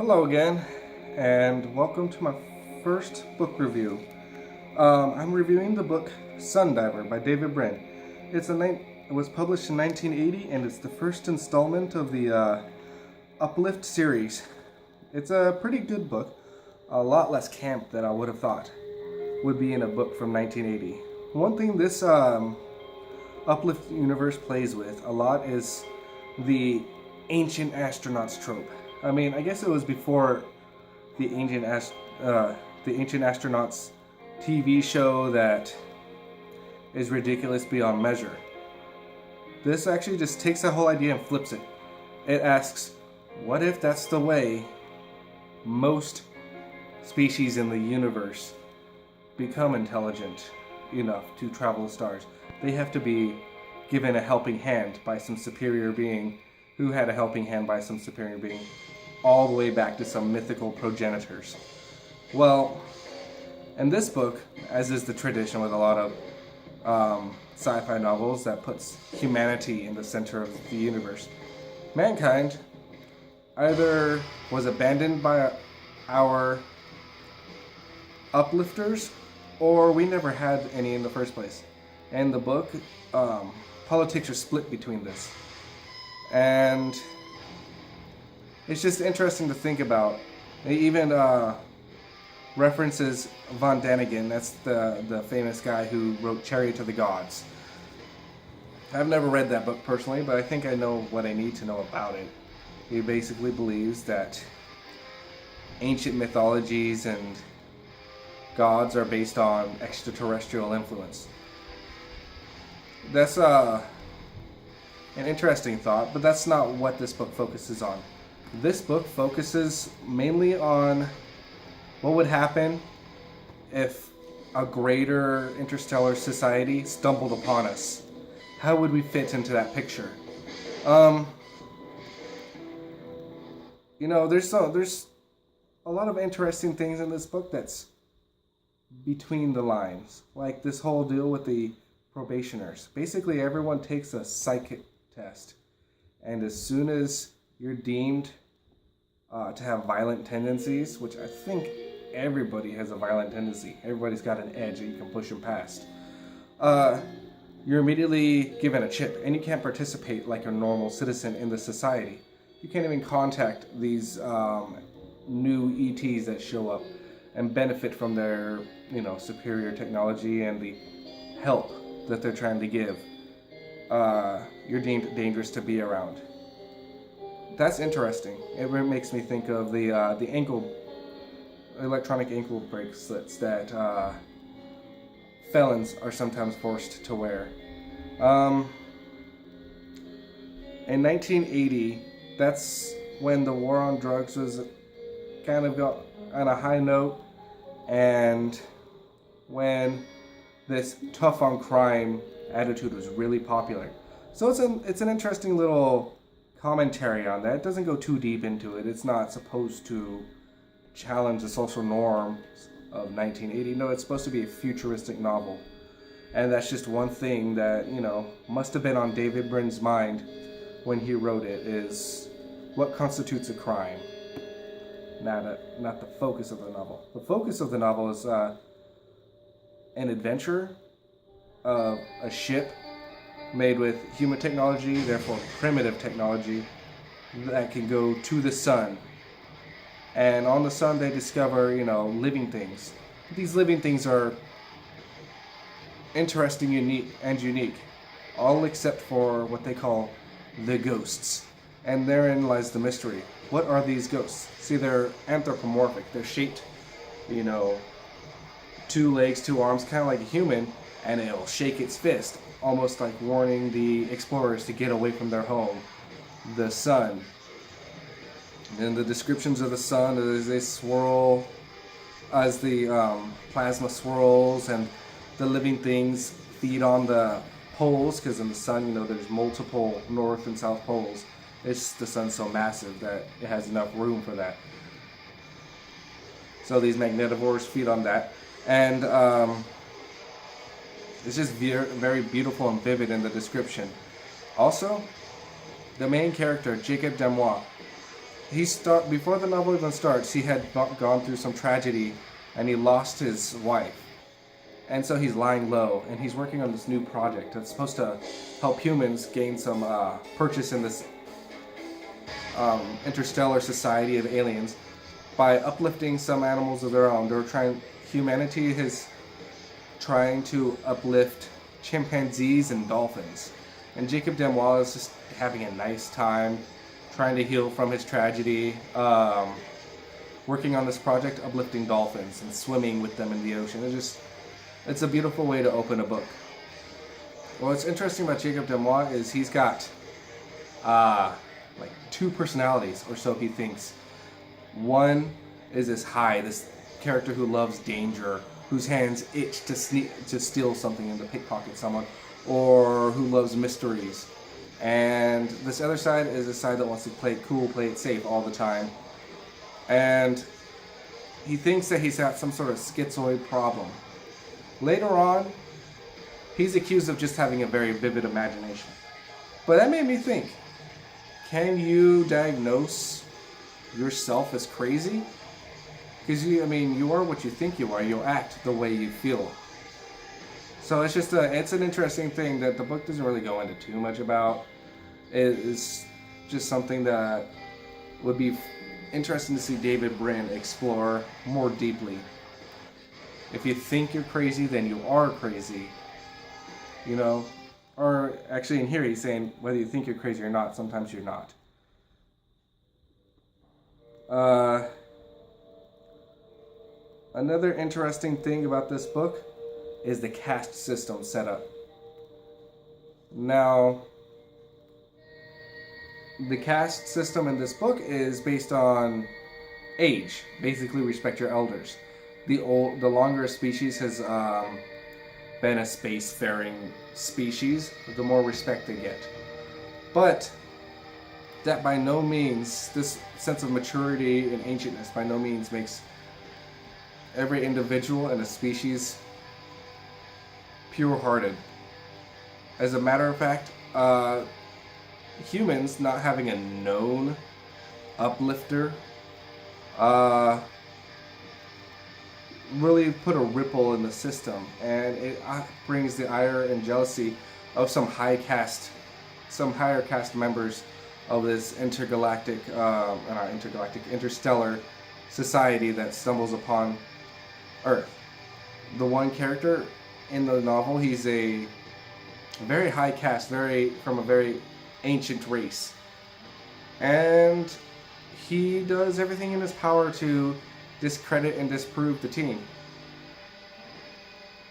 Hello again, and welcome to my first book review. I'm reviewing the book Sundiver by David Brin. It was published in 1980, and it's the first installment of the Uplift series. It's a pretty good book, a lot less camp than I would have thought would be in a book from 1980. One thing this Uplift universe plays with a lot is the ancient astronauts trope. I mean, I guess it was before the ancient astronauts TV show that is ridiculous beyond measure. This actually just takes that whole idea and flips it. It asks, what if that's the way most species in the universe become intelligent enough to travel the stars? They have to be given a helping hand by some superior being who had a helping hand by some superior being, all the way back to some mythical progenitors. Well, in this book, as is the tradition with a lot of sci-fi novels that puts humanity in the center of the universe, mankind either was abandoned by our uplifters, or we never had any in the first place. In the book, politics are split between this. And it's just interesting to think about. It even references Von Daniken, that's the famous guy who wrote Chariot of the Gods. I've never read that book personally, but I think I know what I need to know about it. He basically believes that ancient mythologies and gods are based on extraterrestrial influence. That's an interesting thought, but that's not what this book focuses on. This book focuses mainly on what would happen if a greater interstellar society stumbled upon us. How would we fit into that picture? There's a lot of interesting things in this book that's between the lines, like this whole deal with the probationers. Basically, everyone takes a psychic test, and as soon as you're deemed to have violent tendencies, which I think everybody has a violent tendency, everybody's got an edge that you can push them past, you're immediately given a chip, and you can't participate like a normal citizen in the society. You can't even contact these new ETs that show up and benefit from their superior technology and the help that they're trying to give. You're deemed dangerous to be around. That's interesting. It makes me think of the electronic ankle bracelets that felons are sometimes forced to wear. In 1980, that's when the war on drugs was kind of got on a high note, and when this tough on crime attitude was really popular. So it's an interesting little commentary on that. It doesn't go too deep into it. It's not supposed to challenge the social norms of 1980. No, it's supposed to be a futuristic novel. And that's just one thing that, must have been on David Brin's mind when he wrote it, is what constitutes a crime. Not the focus of the novel. The focus of the novel is an adventure of a ship made with human technology, therefore primitive technology, that can go to the sun. And on the sun they discover, living things. These living things are interesting, unique, all except for what they call the ghosts. And therein lies the mystery. What are these ghosts? See, they're anthropomorphic. They're shaped, 2 legs, 2 arms, kind of like a human, and it'll shake its fist, almost like warning the explorers to get away from their home, the sun. And the descriptions of the sun as they swirl, as the plasma swirls, and the living things feed on the poles, because in the sun, there's multiple north and south poles. The sun's so massive that it has enough room for that. So these magnetivores feed on that. And it's just very beautiful and vivid in the description. Also, the main character, Jacob Demois, before the novel even starts, he had gone through some tragedy, and he lost his wife, and so he's lying low, and he's working on this new project that's supposed to help humans gain some purchase in this interstellar society of aliens by uplifting some animals of their own. Humanity is trying to uplift chimpanzees and dolphins, and Jacob Demois is just having a nice time trying to heal from his tragedy, working on this project, uplifting dolphins and swimming with them in the ocean. It's a beautiful way to open a book. What's interesting about Jacob Demois is he's got like two personalities, or so he thinks. One is this character who loves danger, whose hands itch to steal something and to pickpocket someone, or who loves mysteries. And this other side is a side that wants to play it cool, play it safe all the time. And he thinks that he's got some sort of schizoid problem. Later on, he's accused of just having a very vivid imagination. But that made me think, can you diagnose yourself as crazy? Because you are what you think you are. You'll act the way you feel. So it's an interesting thing that the book doesn't really go into too much about. It's just something that would be interesting to see David Brin explore more deeply. If you think you're crazy, then you are crazy. Or actually in here he's saying whether you think you're crazy or not, sometimes you're not. Another interesting thing about this book is the caste system set up. Now, the caste system in this book is based on age. Basically, respect your elders. The longer a species has been a spacefaring species, the more respect they get. But that by no means, this sense of maturity and ancientness by no means makes every individual in a species pure-hearted. As a matter of fact, humans not having a known uplifter really put a ripple in the system, and it brings the ire and jealousy of some higher caste members of this interstellar society that stumbles upon Earth. The one character in the novel, he's a very high caste, from a very ancient race, and he does everything in his power to discredit and disprove the team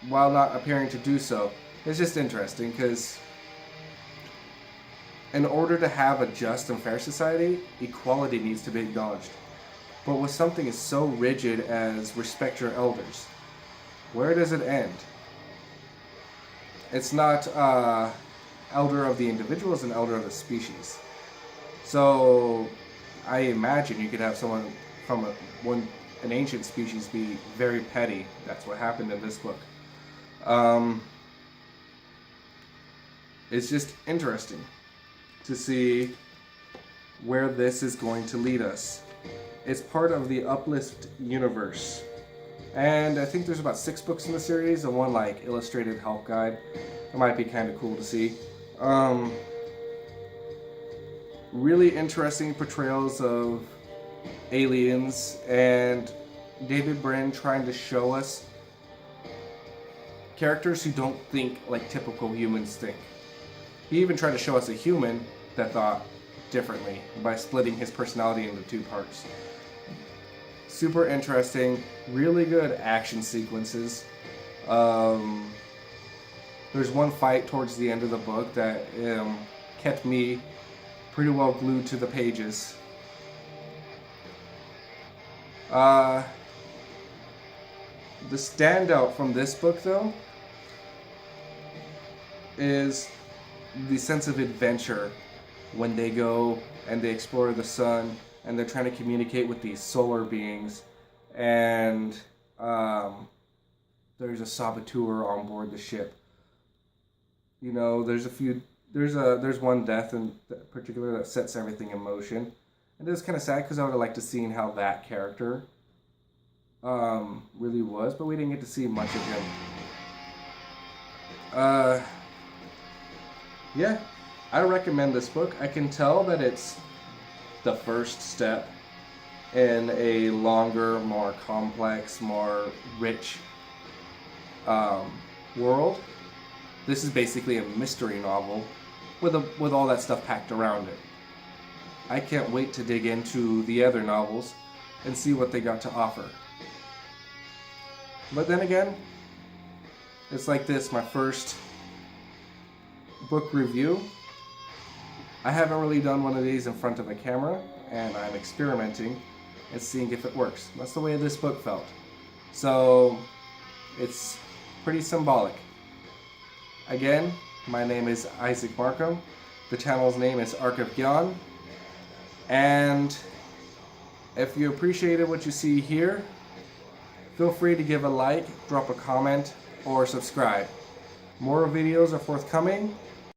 while not appearing to do so. It's just interesting because in order to have a just and fair society, equality needs to be acknowledged. But with something as so rigid as respect your elders, where does it end? It's not elder of the individual, it's an elder of the species. So I imagine you could have someone from an ancient species be very petty. That's what happened in this book. It's just interesting to see where this is going to lead us. It's part of the Uplift universe. And I think there's about 6 books in the series and one illustrated help guide. It might be kind of cool to see. Really interesting portrayals of aliens, and David Brin trying to show us characters who don't think like typical humans think. He even tried to show us a human that thought differently by splitting his personality into 2 parts. Super interesting, really good action sequences. There's one fight towards the end of the book that kept me pretty well glued to the pages. The standout from this book, though, is the sense of adventure when they go and they explore the sun and they're trying to communicate with these solar beings, and there's a saboteur on board the ship. There's one death in particular that sets everything in motion, It is kind of sad because I would have liked to seen how that character really was, but we didn't get to see much of him. Yeah, I recommend this book. I can tell that it's the first step in a longer, more complex, more rich world. This is basically a mystery novel with all that stuff packed around it. I can't wait to dig into the other novels and see what they got to offer. But then again, it's like this, my first book review. I haven't really done one of these in front of a camera, and I'm experimenting and seeing if it works. That's the way this book felt. So, it's pretty symbolic. Again, my name is Isaac Markham. The channel's name is Arc of Gyan. And if you appreciated what you see here, feel free to give a like, drop a comment, or subscribe. More videos are forthcoming,